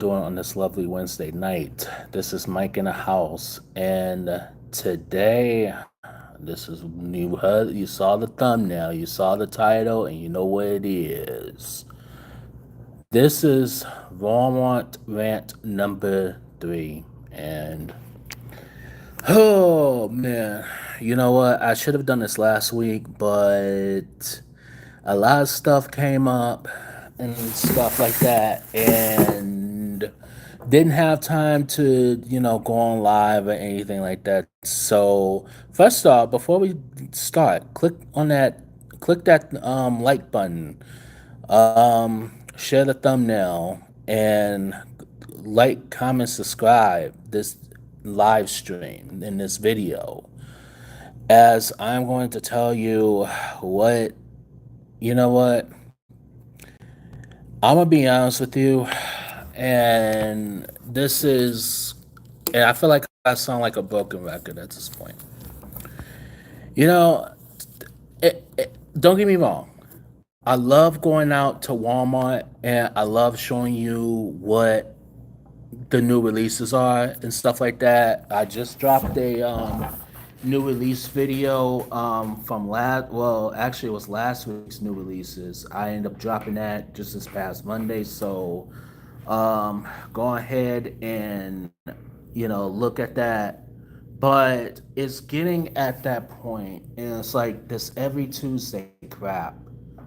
doing on this lovely Wednesday night? This is Mike in the house, and today, this is you saw the thumbnail, you saw the title, and you know what it is. This is Walmart rant number 3, and oh man, you know what? I should have done this last week, but a lot of stuff came up and stuff like that, and didn't have time to go on live or anything like that. So first off, before we start, click that like button, share the thumbnail, and like, comment, subscribe this live stream in this video, as I'm going to tell you what you know what I'm gonna be honest with you, and I feel like I sound like a broken record at this point. You know, don't get me wrong. I love going out to Walmart and I love showing you what the new releases are and stuff like that. I just dropped a new release video from actually it was last week's new releases. I ended up dropping that just this past Monday, so go ahead and look at that. But it's getting at that point, and it's like this every Tuesday crap,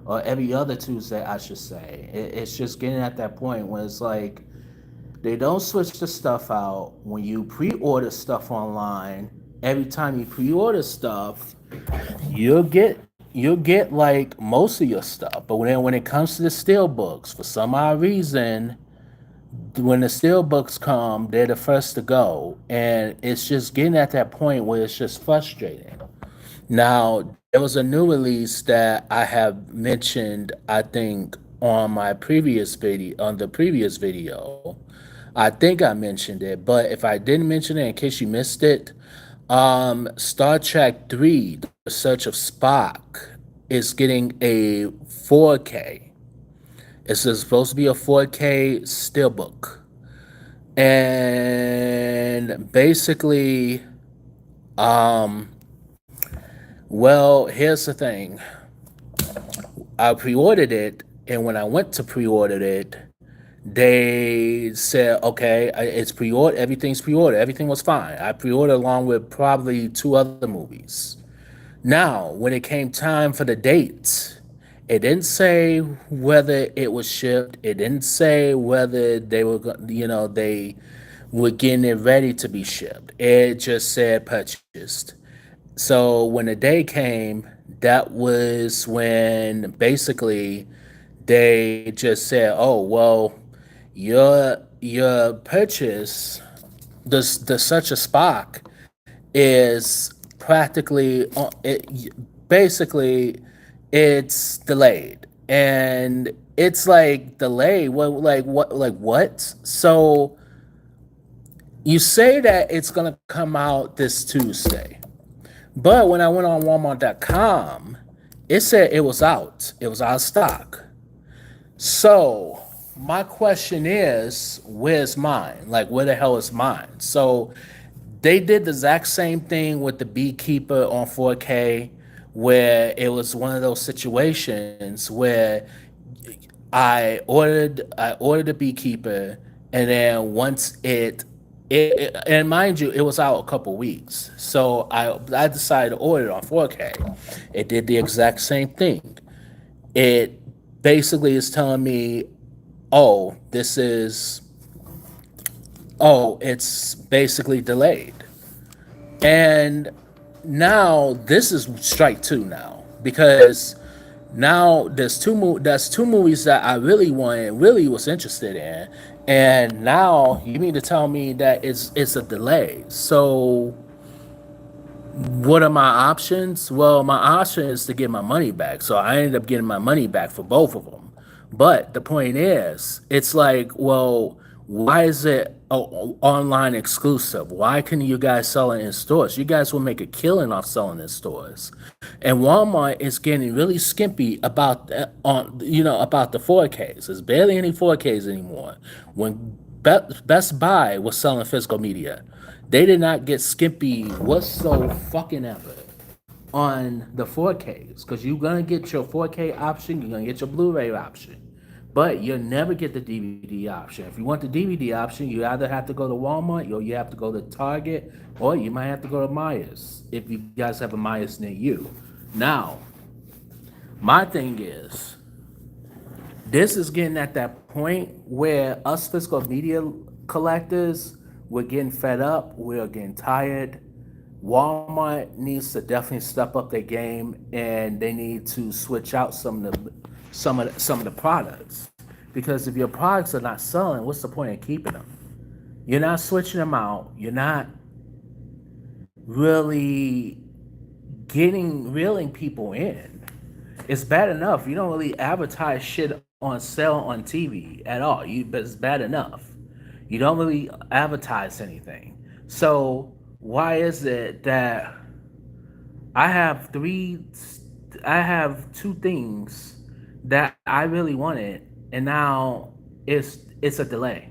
or every other Tuesday, I should say. It's just getting at that point when it's like they don't switch the stuff out when you pre-order stuff online. Every time you pre-order stuff, you'll get like most of your stuff. But when it comes to the steel books, for some odd reason, when the steel books come, they're the first to go, and it's just getting at that point where it's just frustrating. Now, there was a new release that I have mentioned, I think, on the previous video. I think I mentioned it, but if I didn't mention it, in case you missed it, Star Trek 3, The Search of Spock, is getting a 4K. It's supposed to be a 4K steelbook. And basically, um, well, here's the thing. I pre-ordered it, and when I went to pre-order it, they said, okay, it's pre-order, everything's pre-ordered, everything was fine. I pre-ordered along with probably two other movies. Now, when it came time for the dates, it didn't say whether it was shipped. It didn't say whether they were getting it ready to be shipped. It just said purchased. So when the day came, that was when basically they just said, "Oh well, your purchase, the such a Spock, is basically it's delayed, and it's like delayed. What? So you say that it's gonna come out this Tuesday, but when I went on Walmart.com, it said it was out. It was out of stock. So my question is, where's mine? Like, where the hell is mine? So they did the exact same thing with the Beekeeper on 4K, where it was one of those situations where I ordered the Beekeeper, and then once and mind you, it was out a couple weeks, so I decided to order it on 4K. It did the exact same thing. It basically is telling me, oh, it's basically delayed. And now this is strike two now, because now that's two movies that I really wanted, really was interested in, and now you mean to tell me that it's a delay. So what are my options? Well, my option is to get my money back. So I ended up getting my money back for both of them. But the point is, it's like, well, why is it online exclusive? Why can you guys sell it in stores? You guys will make a killing off selling in stores. And Walmart is getting really skimpy about about the 4Ks. There's barely any 4Ks anymore. When Best Buy was selling physical media. They did not get skimpy whatso fucking ever on the 4Ks because you're gonna get your 4K option, you're gonna get your Blu-ray option, but you'll never get the DVD option. If you want the DVD option, you either have to go to Walmart or you have to go to Target or you might have to go to Myers if you guys have a Myers near you. Now, my thing is, this is getting at that point where us physical media collectors, we're getting fed up, we're getting tired. Walmart needs to definitely step up their game, and they need to switch out some of the products. Because if your products are not selling, what's the point of keeping them? You're not switching them out. You're not really reeling people in. It's bad enough you don't really advertise shit on sale on TV at all. But it's bad enough. You don't really advertise anything. So why is it that I have two things that I really wanted, and now it's a delay,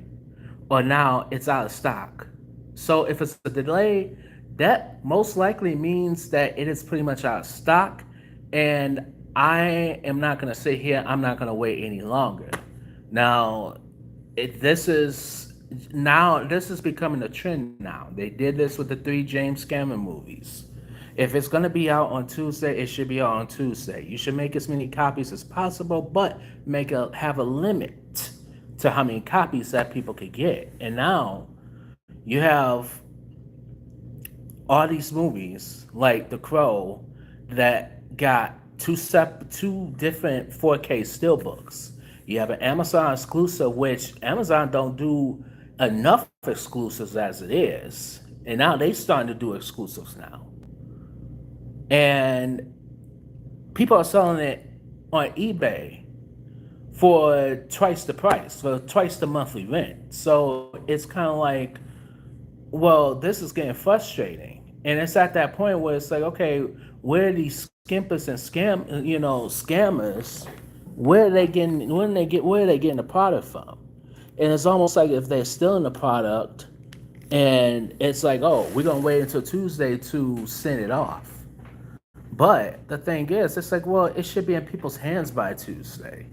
or now it's out of stock. So if it's a delay, that most likely means that it is pretty much out of stock, and I am not gonna sit here. I'm not gonna wait any longer. Now, this is becoming a trend now. They did this with the three James Cameron movies. If it's going to be out on Tuesday, it should be out on Tuesday. You should make as many copies as possible, but have a limit to how many copies that people could get. And now you have all these movies like The Crow that got two different 4K steelbooks. You have an Amazon exclusive, which Amazon don't do enough exclusives as it is, and now they starting to do exclusives now. And people are selling it on eBay for twice the price, for twice the monthly rent. So it's kind of like, well, this is getting frustrating, and it's at that point where it's like, okay, where are these skimpers and scammers? Where are they getting the product from? And it's almost like if they're stealing the product, and it's like, oh, we're gonna wait until Tuesday to send it off. But the thing is, it's like, well, it should be in people's hands by Tuesday.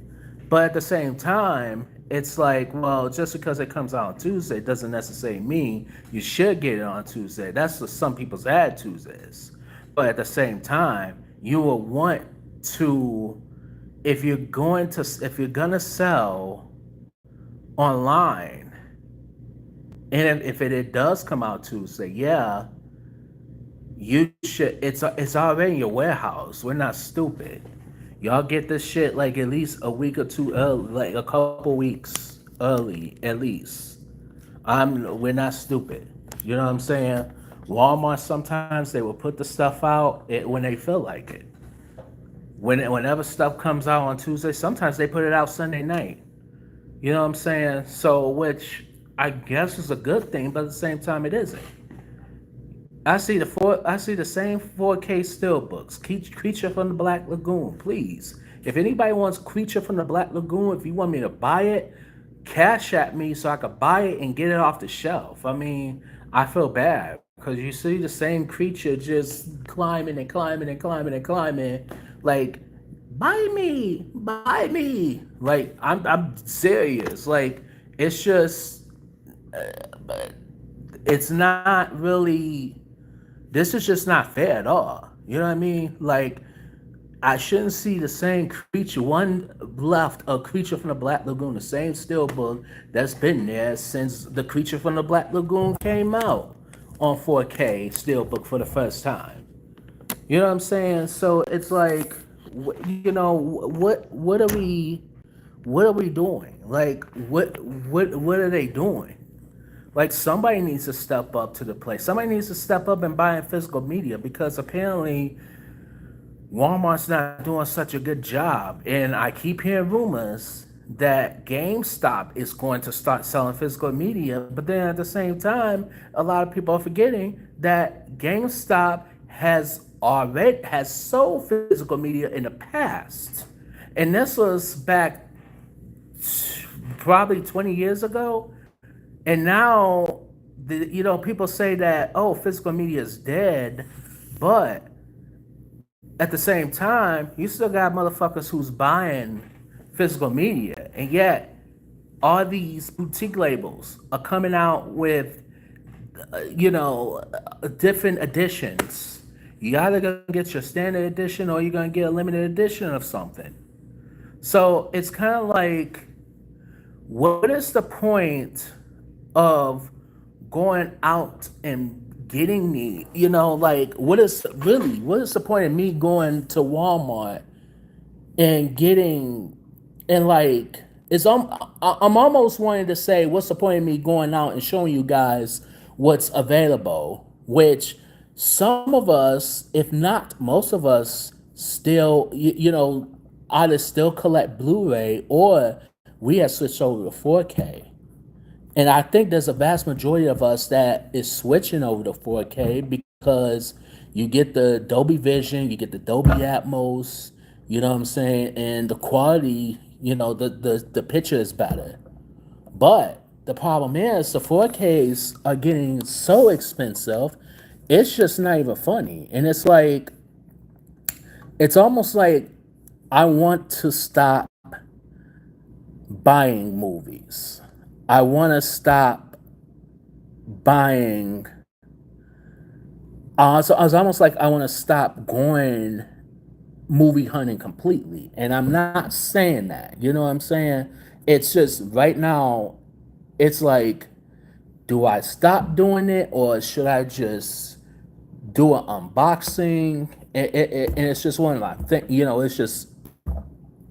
But at the same time, it's like, well, just because it comes out on Tuesday doesn't necessarily mean you should get it on Tuesday. That's what some people's attitude is. But at the same time, you will want to, if you're gonna sell online, and if it does come out Tuesday, yeah, you should. It's already in your warehouse. We're not stupid. Y'all get this shit like at least a week or two early, like a couple weeks early, at least. We're not stupid. You know what I'm saying? Walmart, sometimes they will put the stuff out when they feel like it. Whenever stuff comes out on Tuesday, sometimes they put it out Sunday night. You know what I'm saying? So, which I guess is a good thing, but at the same time, it isn't. I see the same 4K steelbooks. Creature from the Black Lagoon, please. If anybody wants Creature from the Black Lagoon, if you want me to buy it, cash at me so I could buy it and get it off the shelf. I mean, I feel bad because you see the same creature just climbing and climbing and climbing and climbing. Like, buy me. Like, I'm serious. Like, it's just, it's not really. This is just not fair at all. You know what I mean? Like, I shouldn't see the same creature. One left, a Creature from the Black Lagoon, the same steelbook that's been there since the Creature from the Black Lagoon came out on 4K steelbook for the first time. You know what I'm saying? So it's like, what are we doing? Like, what are they doing? Like, somebody needs to step up to the plate. Somebody needs to step up and buy in physical media because apparently Walmart's not doing such a good job. And I keep hearing rumors that GameStop is going to start selling physical media. But then at the same time, a lot of people are forgetting that GameStop has sold physical media in the past. And this was back probably 20 years ago. And now, people say that, oh, physical media is dead, but at the same time, you still got motherfuckers who's buying physical media, and yet all these boutique labels are coming out with, different editions. You either gonna get your standard edition or you're gonna get a limited edition of something. So it's kind of like, what is the point of going out and getting me? Like, what is the point of me going to Walmart and getting, and like, I'm almost wanting to say, what's the point of me going out and showing you guys what's available, which some of us, if not most of us, still, either still collect Blu-ray, or we have switched over to 4K. And I think there's a vast majority of us that is switching over to 4K because you get the Dolby Vision, you get the Dolby Atmos, you know what I'm saying, and the quality, the picture is better. But the problem is the 4Ks are getting so expensive, it's just not even funny. And it's almost like I want to stop buying movies. I want to stop buying. So I was almost like, I want to stop going movie hunting completely. And I'm not saying that. You know what I'm saying? It's just right now, it's like, do I stop doing it, or should I just do an unboxing? And it's just one of my things.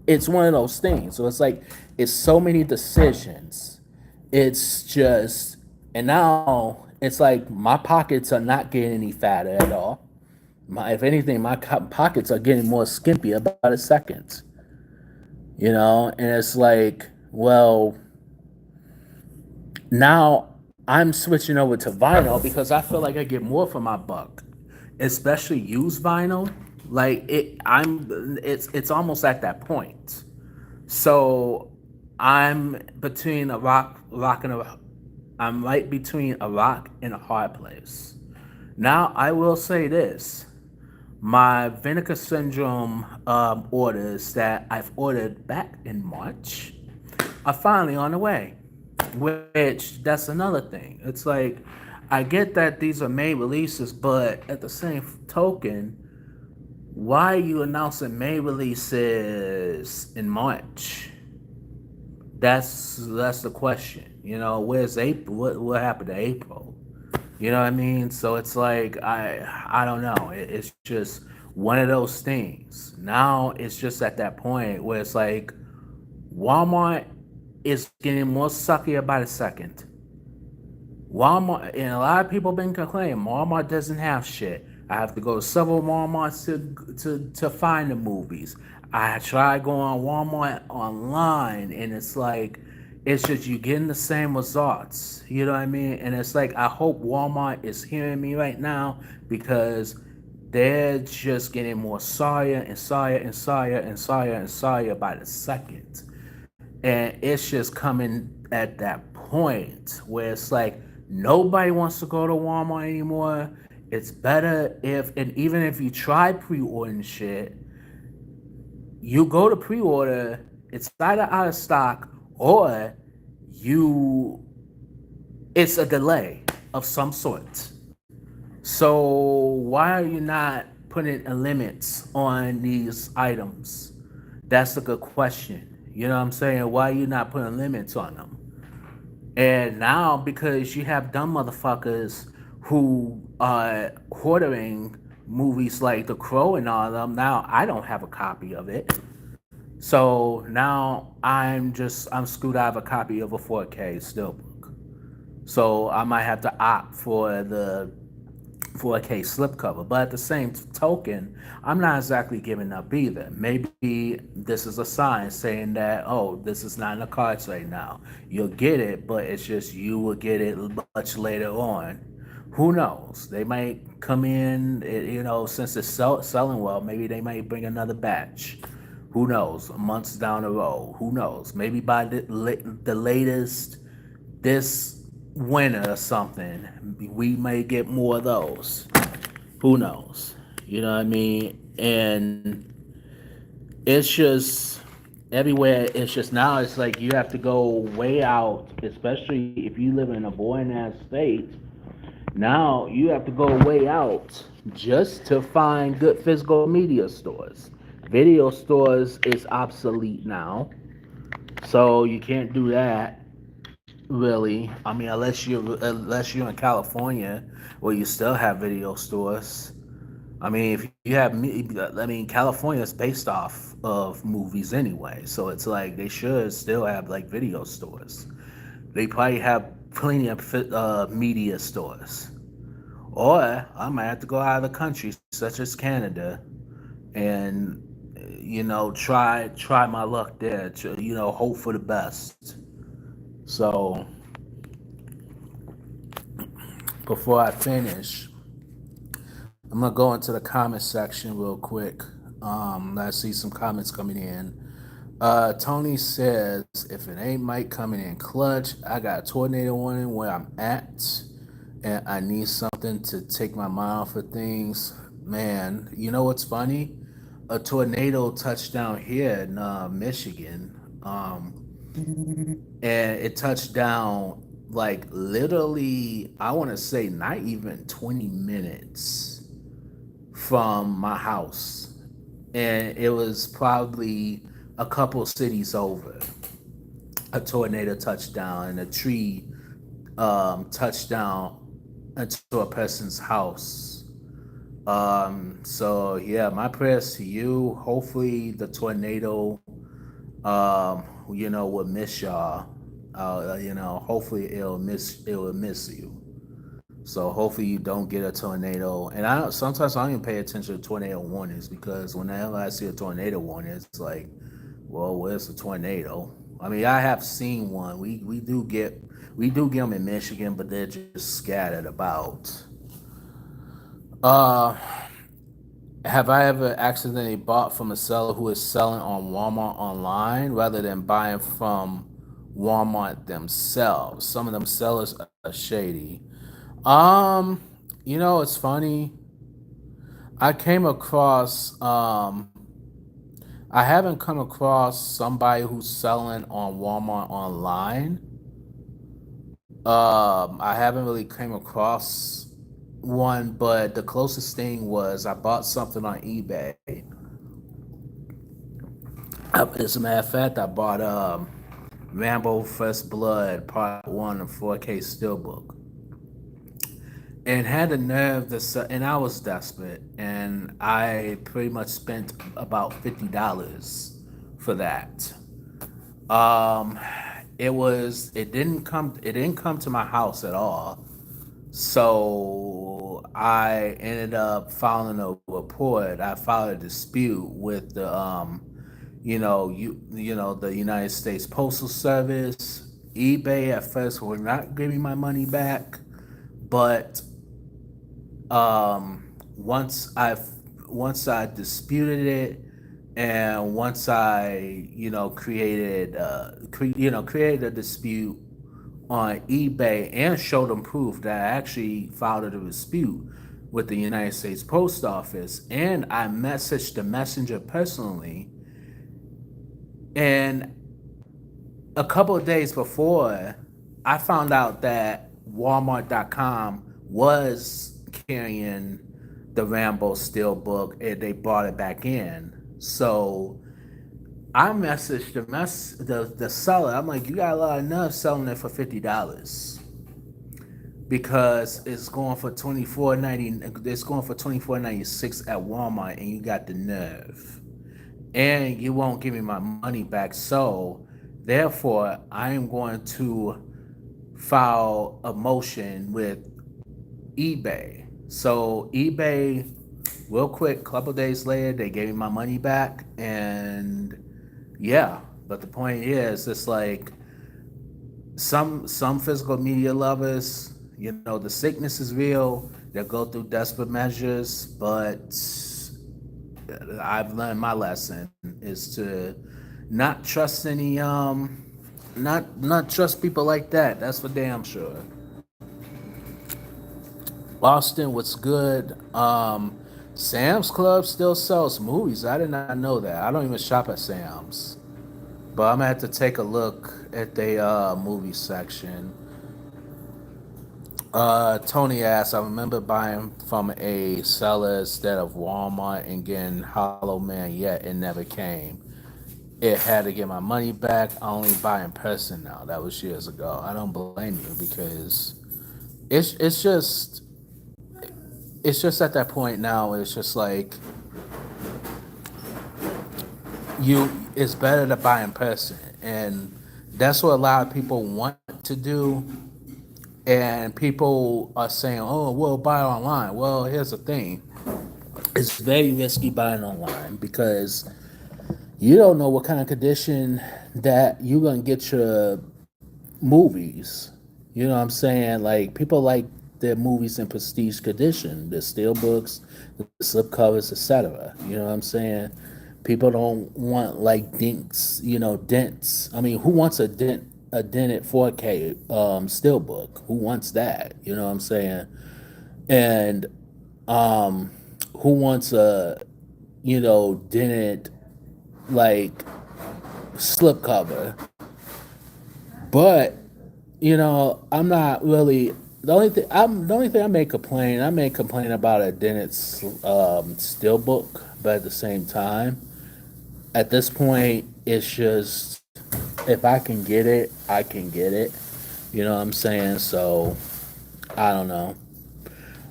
It's one of those things. So it's like, it's so many decisions. It's just, and now it's like my pockets are not getting any fatter at all. If anything, my pockets are getting more skimpy about a second. And it's like, well, now I'm switching over to vinyl because I feel like I get more for my buck, especially used vinyl. Like it's almost at that point. So I'm between a rock and a, I'm right between a rock and a hard place. Now I will say this: my Vinegar Syndrome orders that I've ordered back in March are finally on the way. Which, that's another thing. It's like, I get that these are May releases, but at the same token, why are you announcing May releases in March? That's the question. Where's April? What happened to April? You know what I mean? So it's like, I don't know. It's just one of those things. Now it's just at that point where it's like, Walmart is getting more suckier by the second. Walmart, and a lot of people been complaining Walmart doesn't have shit. I have to go to several Walmarts to find the movies. I try going on Walmart online, and it's like, it's just, you getting the same results. You know what I mean? And it's like, I hope Walmart is hearing me right now, because they're just getting more sorrier and sorrier and sorrier and sorrier and sorrier by the second. And it's just coming at that point where it's like, nobody wants to go to Walmart anymore. It's better if, and even if you try pre-ordering shit, you go to pre-order, it's either out of stock, or you it's a delay of some sort. So why are you not putting a limits on these items? That's a good question. You know what I'm saying? Why are you not putting limits on them? And now, because you have dumb motherfuckers who are ordering movies like The Crow and all of them, now I don't have a copy of it. So now I'm screwed. I have a copy of a 4K steelbook. So I might have to opt for the 4K slipcover. But at the same token, I'm not exactly giving up either. Maybe this is a sign saying that, oh, this is not in the cards right now. You'll get it, but it's just, you will get it much later on. Who knows? They might come in, since it's selling well, maybe they might bring another batch. Who knows? Months down the road. Who knows? Maybe by the latest, this winter or something, we may get more of those. Who knows? You know what I mean? And it's just everywhere. It's just now. It's like you have to go way out, especially if you live in a boring ass state. Now you have to go way out just to find good physical media stores. Video stores is obsolete now, so you can't do that really. I mean, unless you're in California where you still have video stores. I mean, if you have, I mean, California is based off of movies anyway, so it's like they should still have like video stores. They probably have plenty of media stores. Or I might have to go out of the country, such as Canada, and try my luck there. To hope for the best. So before I finish, I'm gonna go into the comment section real quick. I see some comments coming in. Tony says, if it ain't Mike coming in clutch, I got a tornado warning where I'm at, and I need something to take my mind off of things. Man, you know what's funny? A tornado touched down here in Michigan, and it touched down like literally, I want to say not even 20 minutes from my house, and it was probably a couple cities over. A tornado touched down, and a tree touched down into a person's house. So yeah, my prayers to you. Hopefully, the tornado, will miss y'all. Hopefully it will miss you. So hopefully you don't get a tornado. And sometimes I don't even pay attention to tornado warnings because whenever I see a tornado warning, it's like, well, where's the tornado? I mean, I have seen one. We do get them in Michigan, but they're just scattered about. Uh, have I ever accidentally bought from a seller who is selling on Walmart online rather than buying from Walmart themselves? Some of them sellers are shady. Um, it's funny. I came across I haven't come across somebody who's selling on Walmart online. I haven't really came across one, but the closest thing was I bought something on eBay. As a matter of fact, I bought Rambo First Blood Part One of 4K Steelbook, and had the nerve to sell, and I was desperate, and I pretty much spent about $50 for that. Um, it didn't come to my house at all. So I ended up filing a report. I filed a dispute with the United States Postal Service. eBay at first would not give me my money back, but once I disputed it, and once I created a dispute on eBay and showed them proof that I actually filed a dispute with the United States Post Office, and I messaged the messenger personally, and a couple of days before, I found out that Walmart.com was carrying the Rambo Steelbook, and they brought it back in. So I messaged the seller. I'm like, you got a lot of nerve selling it for $50 because it's going for 24.90. It's going for 24.96 at Walmart, and you got the nerve, and you won't give me my money back. So therefore, I am going to file a motion with eBay. So eBay, real quick, couple days later, they gave me my money back, and yeah. But the point is, it's like some physical media lovers, the sickness is real. They'll go through desperate measures, but I've learned my lesson is to not trust any not trust people like that. That's for damn sure. Austin, what's good? Sam's Club still sells movies. I did not know that. I don't even shop at Sam's, but I'm gonna have to take a look at the movie section. Tony asks, I remember buying from a seller instead of Walmart and getting Hollow Man, yet it never came. It had to get my money back. I only buy in person now. That was years ago. I don't blame you because it's just at that point now. It's just like you. It's better to buy in person, and that's what a lot of people want to do. And people are saying, "Oh, we'll buy online." Well, here's the thing: it's very risky buying online because you don't know what kind of condition that you're gonna get your movies. You know what I'm saying? Like people like their movies in prestige condition, the steel books, the slip covers, etc. You know what I'm saying? People don't want like dinks, dents. I mean, who wants a dented 4K steel book? Who wants that? You know what I'm saying? And um who wants a dented like slip cover? But I'm not really the only thing I may complain about a dented steel book, but at the same time, at this point, it's just if I can get it, I can get it. You know what I'm saying? So I don't know.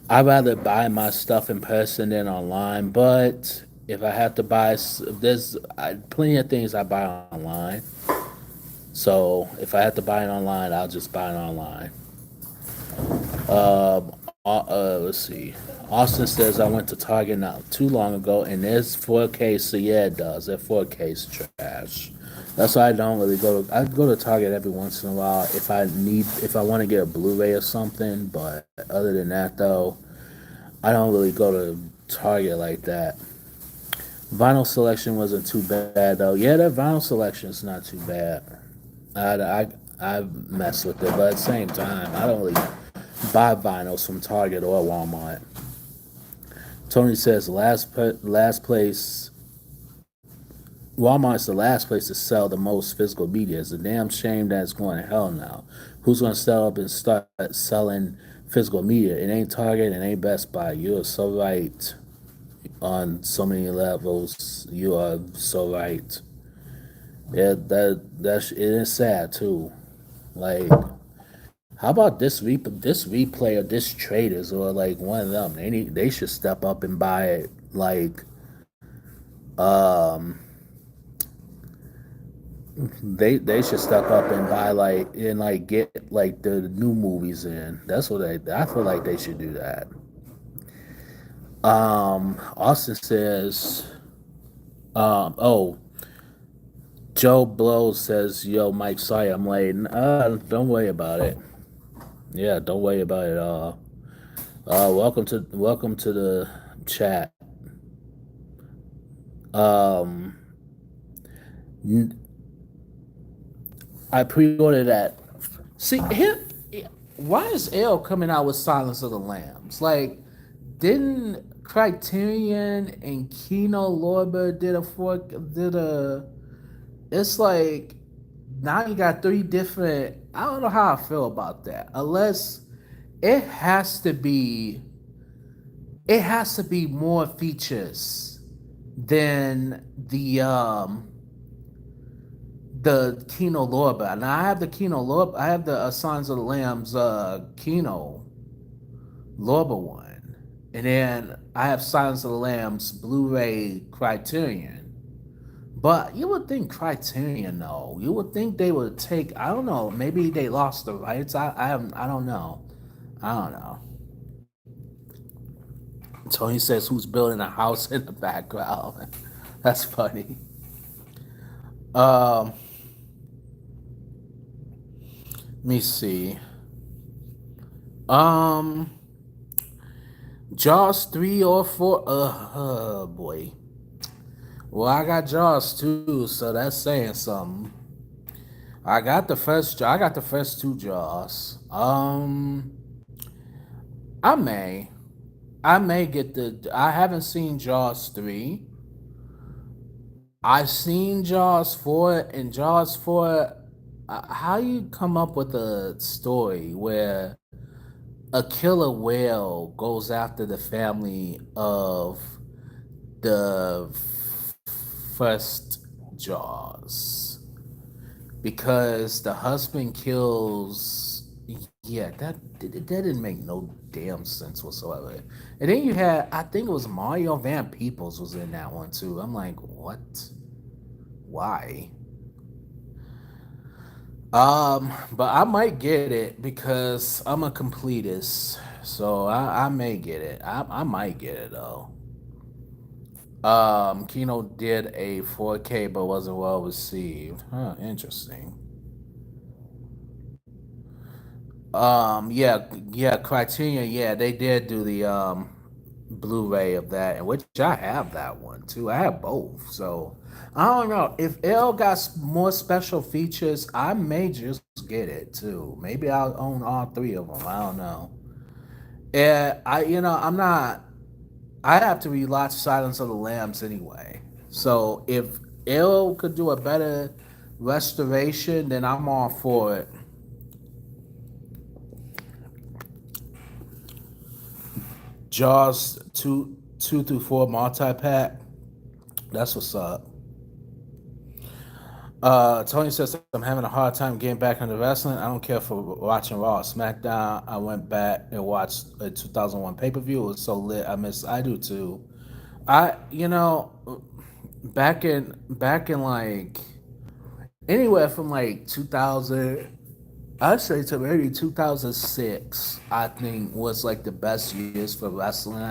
I'd rather buy my stuff in person than online, but if I have to there's plenty of things I buy online. So if I have to buy it online, I'll just buy it online. Let's see. Austin says I went to Target not too long ago, and there's 4K. So yeah, it does. That 4K is trash. That's why I don't really go to. I go to Target every once in a while if I want to get a Blu-ray or something. But other than that, though, I don't really go to Target like that. Vinyl selection wasn't too bad though. Yeah, that vinyl selection is not too bad. I mess with it, but at the same time, I don't really buy vinyls from Target or Walmart. Tony says last place. Walmart's the last place to sell the most physical media. It's a damn shame that it's going to hell now. Who's going to sell up and start selling physical media? It ain't Target. It ain't Best Buy. You are so right on so many levels. You are so right. Yeah, it is sad too. Like, how about this replay or this traders or like one of them? They should step up and buy it. Like, um, they should step up and buy like get like the new movies in. That's what I feel like they should do that. Austin says, oh, Joe Blow says, "Yo, Mike, sorry I'm late." Don't worry about it. Yeah, don't worry about it. Welcome to the chat. Um, I pre-ordered that. See here, why is L coming out with Silence of the Lambs? Like, didn't Criterion and Kino Lorber did a? It's like now you got three different. I don't know how I feel about that. Unless it has to be, it has to be more features than the Kino Lorber. Now I have the Kino Lorber. I have the Sons of the Lambs Kino Lorber one, and then I have Silence of the Lambs Blu-ray Criterion. But you would think Criterion, though. You would think they would take. I don't know. Maybe they lost the rights. I don't know. I don't know. Tony says, "Who's building a house in the background?" That's funny. Um, Let me see. Um, Jaws 3 or 4. Boy. Well, I got Jaws too, so that's saying something. I got the first two Jaws. I may. I may get the. I haven't seen Jaws 3. I've seen Jaws 4, and Jaws 4. How you come up with a story where a killer whale goes after the family of the first Jaws because the husband kills. Yeah, that didn't make no damn sense whatsoever. And then you had, I think it was Mario Van Peebles was in that one too. I'm like, what? Why? But I might get it because I'm a completist, so I may get it. I might get it though. Kino did a 4K but wasn't well received. Huh, interesting. Yeah, Criterion, yeah, they did do the Blu-ray of that, and which I have that one too. I have both, so I don't know if L got more special features. I may just get it too. Maybe I'll own all three of them. I don't know. Yeah, I'm not. I have to rewatch Silence of the Lambs anyway. So if L could do a better restoration, then I'm all for it. Jaws two through four multi pack. That's what's up. Tony says I'm having a hard time getting back into wrestling. I don't care for watching Raw or SmackDown. I went back and watched a 2001 pay per view. It was so lit. I do too. Back in like anywhere from like 2000, I'd say to maybe 2006. I think was like the best years for wrestling.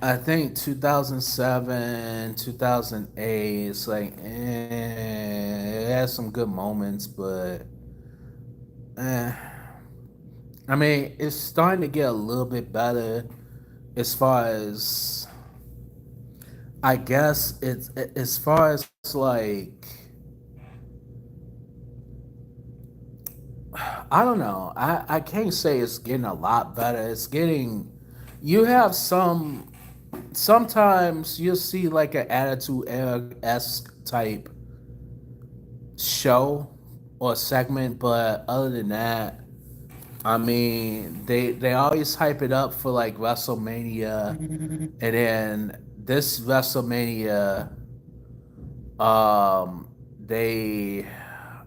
I think 2007, 2008, it's like, it has some good moments, but, eh. I mean, it's starting to get a little bit better as far as, I guess, it's as far as like, I don't know. I can't say it's getting a lot better. You have sometimes you'll see like an attitude esque type show or segment, but other than that, I mean, they always hype it up for like WrestleMania, and then this WrestleMania, they,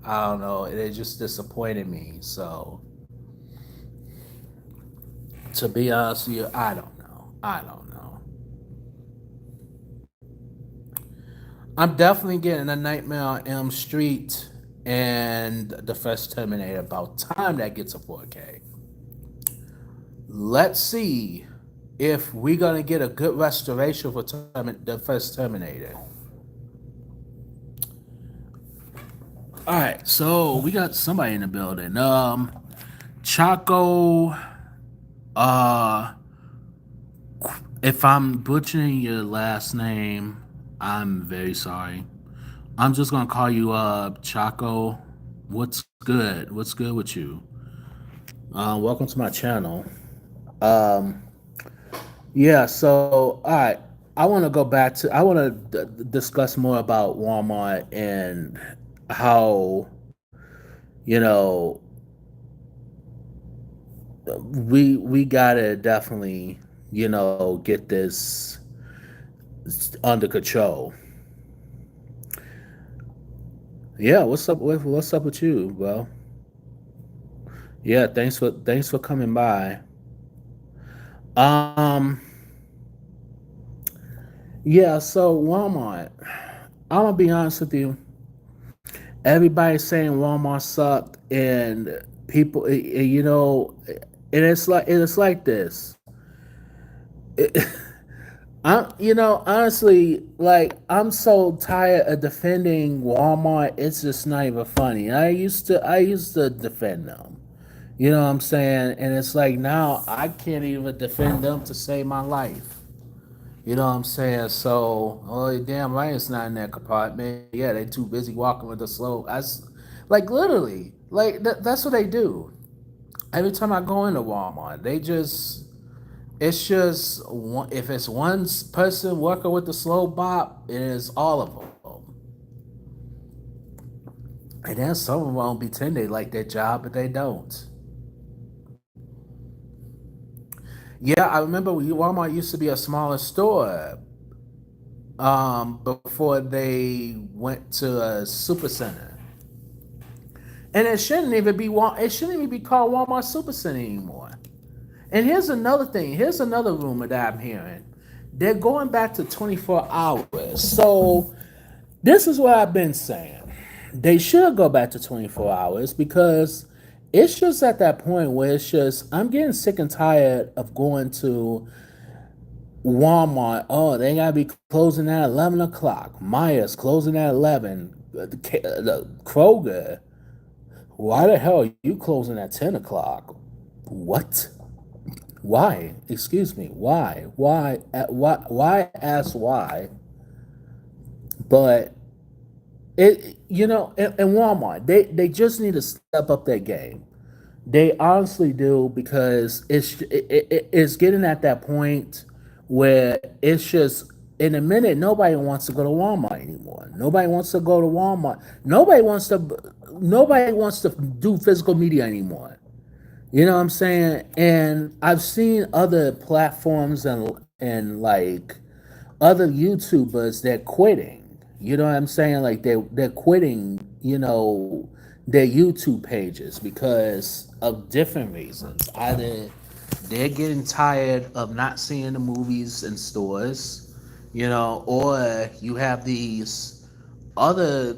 I don't know, it just disappointed me. So to be honest with you, I don't know. I don't know. I'm definitely getting a Nightmare on Elm Street and the first Terminator. About time that gets a 4K. Let's see if we're gonna get a good restoration for the first Terminator. All right, so we got somebody in the building. Chaco. Uh, if I'm butchering your last name, I'm very sorry. I'm just gonna call you Chaco. What's good? What's good with you? Welcome to my channel. Um, yeah. So, all right. I want to go back to. I want to discuss more about Walmart and how you know we gotta definitely get this under control. Yeah. What's up with you, bro? Yeah. Thanks for coming by. Um. Yeah. So Walmart. I'm gonna be honest with you. Everybody's saying Walmart sucked, and people, and it's like this. It, honestly, like I'm so tired of defending Walmart. It's just not even funny. I used to defend them. You know what I'm saying? And it's like now I can't even defend them to save my life. You know what I'm saying? So, oh damn right, it's not in that compartment. Yeah, they too busy walking with the slow. Like literally, like that's what they do. Every time I go into Walmart, it's just one, if it's one person working with the slow bop, it is all of them. And then some of them pretend they like their job, but they don't. Yeah, I remember Walmart used to be a smaller store before they went to a super center. And it shouldn't even be it shouldn't even be called Walmart Supercenter anymore. And here's another thing. Here's another rumor that I'm hearing. They're going back to 24 hours. So this is what I've been saying. They should go back to 24 hours because it's just at that point where it's just I'm getting sick and tired of going to Walmart. Oh, they gotta be closing at 11 o'clock. Myers closing at 11. The Kroger. Why the hell are you closing at 10 o'clock? What? Why? Excuse me. Why? Why? Why? Ask why? But in Walmart, they just need to step up their game. They honestly do because it's getting at that point where it's just in a minute nobody wants to go to Walmart anymore. Nobody wants to go to Walmart. Nobody wants to do physical media anymore. You know what I'm saying? And I've seen other platforms and like other YouTubers that quitting. You know what I'm saying? Like they're quitting, their YouTube pages because of different reasons. Either they're getting tired of not seeing the movies in stores, or you have these other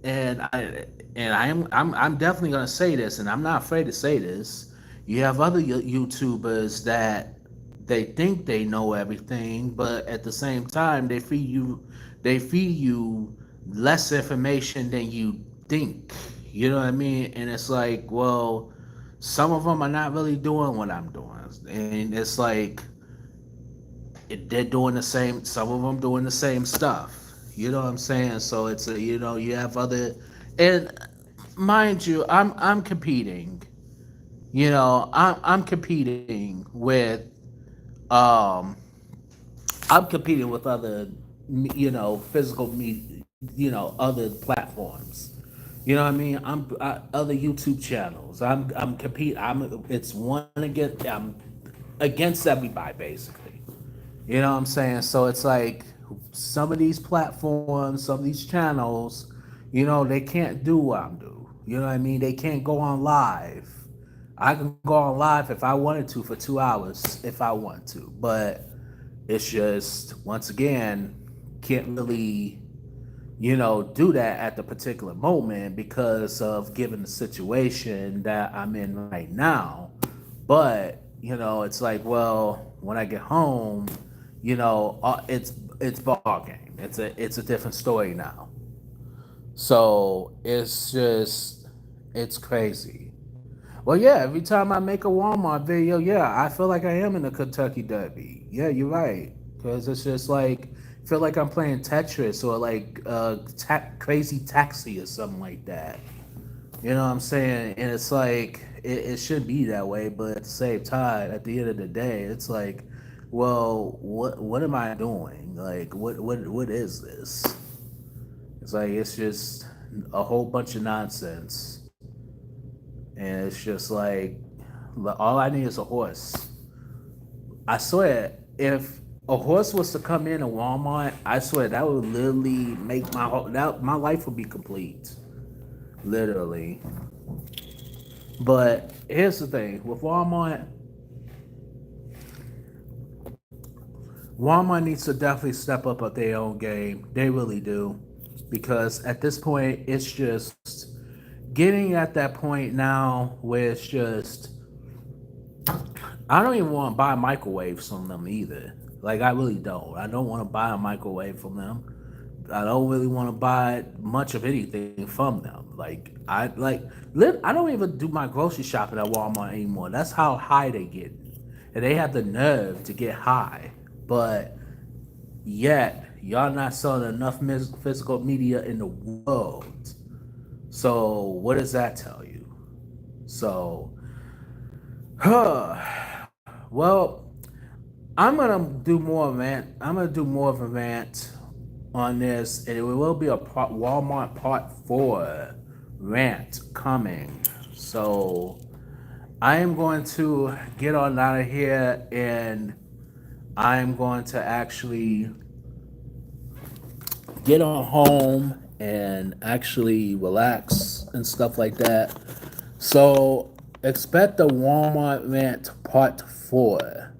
and I'm definitely gonna say this, and I'm not afraid to say this. You have other YouTubers that they think they know everything, but at the same time they feed you less information than you think. You know what I mean? And it's like, well, some of them are not really doing what I'm doing, and it's like they're doing the same. Some of them doing the same stuff. You know what I'm saying? So it's you have other, and mind you, I'm competing. I'm competing with um I'm competing with other physical me other platforms. You know what I mean? Other YouTube channels. I'm compete. I'm it's one against I'm against everybody basically. You know what I'm saying? So it's like some of these platforms, some of these channels, they can't do what I'm doing. You know what I mean? They can't go on live. I can go on live if I wanted to for 2 hours if I want to, but it's just once again can't really do that at the particular moment because of given the situation that I'm in right now. But it's like, well, when I get home, it's ball game. It's a different story now. So it's crazy. Well, yeah, every time I make a Walmart video, yeah, I feel like I am in a Kentucky Derby. Yeah, you're right. Because it's just like, feel like I'm playing Tetris or like Crazy Taxi or something like that. You know what I'm saying? And it's like, it should be that way, but at the same time, at the end of the day, it's like, well, what am I doing? Like, what is this? It's like, it's just a whole bunch of nonsense. And it's just like all I need is a horse. I swear, if a horse was to come in Walmart, I swear that would literally make my life would be complete, literally. But here's the thing with Walmart. Walmart needs to definitely step up at their own game. They really do, because at this point, it's just getting at that point now where it's just I don't even want to buy microwaves from them either. Like I really don't. I don't want to buy a microwave from them. I don't really want to buy much of anything from them. I don't even do my grocery shopping at Walmart anymore. That's how high they get, and they have the nerve to get high. But yet y'all not selling enough physical media in the world. So what does that tell you? So Well, I'm gonna do more rant. I'm gonna do more of a rant on this, and it will be a Walmart Part 4 rant coming. So I am going to get on out of here, and I'm going to actually get on home and actually relax and stuff like that. So expect the Walmart rant Part 4.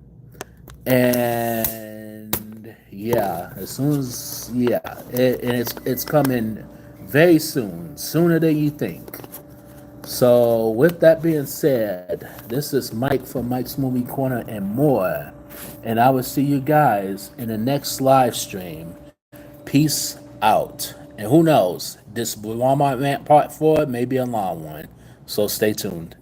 And yeah, as soon as and it's coming very soon, sooner than you think. So with that being said, this is Mike from Mike's Movie Corner and more, and I will see you guys in the next live stream. Peace out. And who knows, this Walmart rant Part 4 may be a long one, so stay tuned.